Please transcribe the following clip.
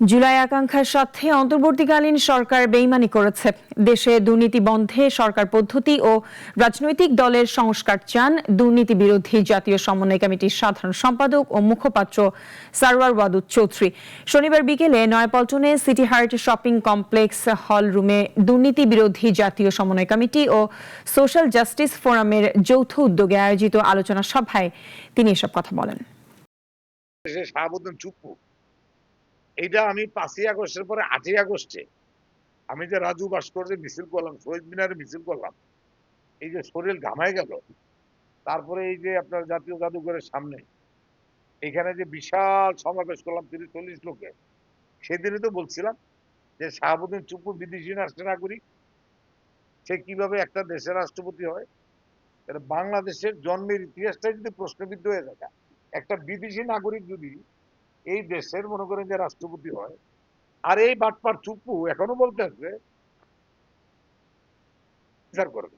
জুলাই আকাঙ্ক্ষার সাথে অন্তর্বর্তীকালীন সরকার বেইমানি করেছে। দেশে দুর্নীতি বন্ধে সরকার পদ্ধতি ও রাজনৈতিক দলের সংস্কার চান দুর্নীতি বিরোধী জাতীয় সমন্বয় কমিটির সাধারণ সম্পাদক ও মুখপাত্র সারওয়ার ওয়াদুদ চৌধুরী শনিবার বিকেলে নয়াপল্টনে সিটি হার্ট শপিং কমপ্লেক্স হল রুমে দুর্নীতি বিরোধী জাতীয় সমন্বয় কমিটি ও সোশ্যাল জাস্টিস ফোরামের যৌথ উদ্যোগে আয়োজিত আলোচনা সভায় তিনি এসব কথা বলেন। এইটা আমি 5ই আগস্টের পরে 8ই আগস্টে আমি যে রাজু ভাস্কর্যে মিছিল করলাম, শহীদ মিনারে মিছিল করলাম, এই যে শরীর ঘামায় গেল, তারপরে এই যে আপনার জাতীয় জাদুঘরের সামনে এখানে যে বিশাল সমাবেশ করলাম 30-40 লোকের, সেদিনই তো বলছিলাম যে শাহাবুদ্দিন চুপ্পু বিদেশি নাগরিক, সে কিভাবে একটা দেশের রাষ্ট্রপতি হয়। এটা বাংলাদেশের জন্মের ইতিহাসটাই যদি প্রশ্নবিদ্ধ হয়ে থাকে, একটা বিদেশি নাগরিক যদি এই দেশের মনে করেন যে রাষ্ট্রপতি হয়, আর এই বাটপার চুপ্পু এখনো বলতে আসবে বিচার করবে।